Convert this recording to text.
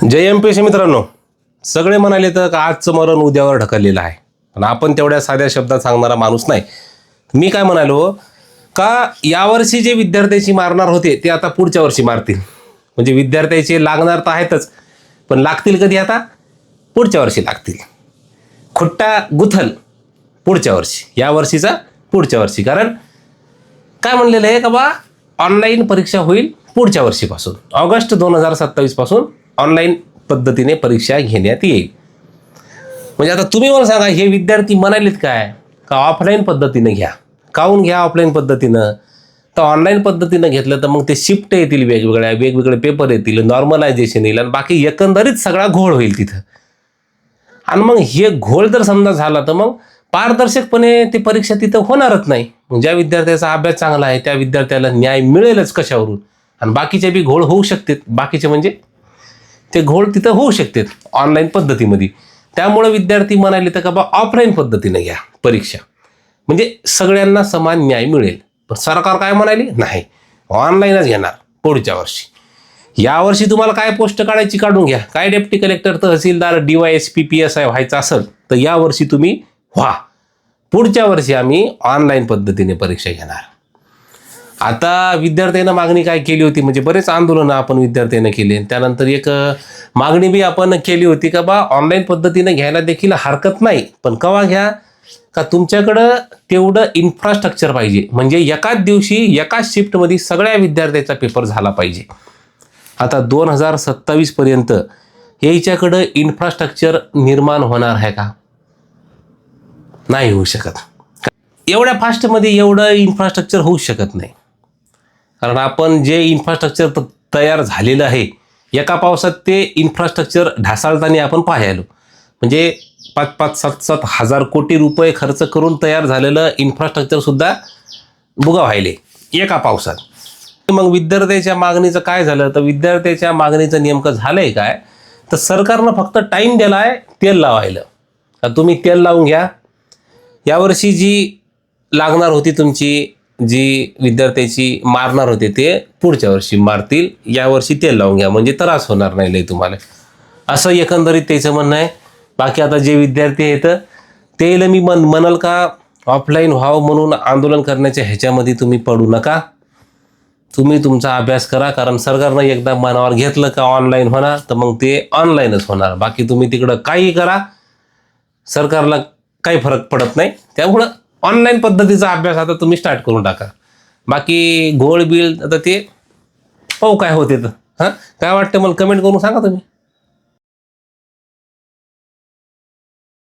जय MPSC मित्रांनो, सगळे म्हणाले तर का आजचं मरण उद्यावर ढकललेलं आहे, पण आपण तेवढ्या साध्या शब्दात सांगणारा माणूस नाही. मी काय म्हणालो का यावर्षी जे विद्यार्थ्याची मारणार होते ते आता पुढच्या वर्षी मारतील. म्हणजे विद्यार्थ्याचे लागणार तर आहेतच, पण लागतील कधी? आता पुढच्या वर्षी लागतील. खुट्टा गुथल पुढच्या वर्षी, या वर्षीचा पुढच्या वर्षी. कारण काय म्हणलेलं आहे का बा, ऑनलाईन परीक्षा होईल पुढच्या वर्षीपासून, ऑगस्ट 2027 पासून ऑनलाईन पद्धतीने परीक्षा घेण्यात येईल. म्हणजे आता तुम्ही मला सांगा, हे विद्यार्थी म्हणालेत काय का ऑफलाईन पद्धतीने घ्या. काहून घ्या ऑफलाईन पद्धतीनं? तर ऑनलाईन पद्धतीनं घेतलं तर मग ते शिफ्ट येतील, वेगवेगळे पेपर येतील, नॉर्मलायझेशन येईल आणि बाकी एकंदरीत सगळा घोळ होईल तिथं. आणि मग हे घोळ जर समजा झाला तर मग पारदर्शकपणे ती परीक्षा तिथं होणारच नाही. ज्या विद्यार्थ्याचा अभ्यास चांगला आहे त्या विद्यार्थ्याला न्याय मिळेलच कशावरून. आणि बाकीचे बी घोळ होऊ शकतात, बाकीचे म्हणजे ते घोळ तिथं होऊ शकतात ऑनलाईन पद्धतीमध्ये. त्यामुळे विद्यार्थी म्हणाले तर का बा ऑफलाईन पद्धतीने घ्या परीक्षा, म्हणजे सगळ्यांना समान न्याय मिळेल. पण सरकार काय म्हणाली, नाही ऑनलाईनच घेणार पुढच्या वर्षी. यावर्षी तुम्हाला काय पोस्ट काढायची काढून घ्या, काय डेप्टी कलेक्टर, तहसीलदार, DYSP, PSI व्हायचं असेल तर यावर्षी तुम्ही व्हा, पुढच्या वर्षी आम्ही ऑनलाईन पद्धतीने परीक्षा घेणार. आता विद्यार्थ्यांना मागणी काय केली होती, म्हणजे बरेच आंदोलनं आपण विद्यार्थ्यांना केले. त्यानंतर एक मागणी बी आपण केली होती का बा ऑनलाईन पद्धतीने घ्यायला देखील हरकत नाही, पण केव्हा घ्या का तुमच्याकडं तेवढं इन्फ्रास्ट्रक्चर पाहिजे. म्हणजे एकाच दिवशी एकाच शिफ्टमध्ये सगळ्या विद्यार्थ्याचा पेपर झाला पाहिजे. आता 2027 पर्यंत याच्याकडं इन्फ्रास्ट्रक्चर निर्माण होणार आहे का? नाही होऊ शकत. एवढ्या फास्टमध्ये एवढं इन्फ्रास्ट्रक्चर होऊ शकत नाही. कारण आपण जे इन्फ्रास्ट्रक्चर तयार झालेलं आहे, एका पावसात ते इन्फ्रास्ट्रक्चर ढासाळताना आपण पाहायलो. म्हणजे 5-5, 7-7 हजार कोटी रुपये खर्च करून तयार झालेलं इन्फ्रास्ट्रक्चर सुद्धा बुगा व्हायले एका पावसात. मग विद्यार्थ्याच्या मागणीचं काय झालं, तर विद्यार्थ्याच्या मागणीचं नेमकं झालंय काय, तर सरकारनं फक्त टाईम दिला आहे तेल लावायला. का तुम्ही तेल लावून घ्या, यावर्षी जी लागणार होती तुमची, जी विद्यार्थ्याची मारणार होते ते पुढच्या वर्षी मारतील, यावर्षी तेल लावून घ्या म्हणजे त्रास होणार नाही लय तुम्हाला, असं एकंदरीत त्याचं म्हणणं आहे. बाकी आता जे विद्यार्थी आहेत तेला मी म्हणाल का ऑफलाईन व्हावं म्हणून आंदोलन करण्याच्या ह्याच्यामध्ये तुम्ही पडू नका. तुम्ही तुमचा अभ्यास करा, कारण सरकारनं एकदा मनावर घेतलं का ऑनलाईन होणार तर मग ते ऑनलाईनच होणार. बाकी तुम्ही तिकडं काही करा, सरकारला काही फरक पडत नाही. त्यामुळं ऑनलाईन पद्धतीचा अभ्यास आता तुम्ही स्टार्ट करून टाका. बाकी घोळ बिळ आता ते पाहू काय होते तर. हां, काय वाटतं मला कमेंट करून सांगा तुम्ही.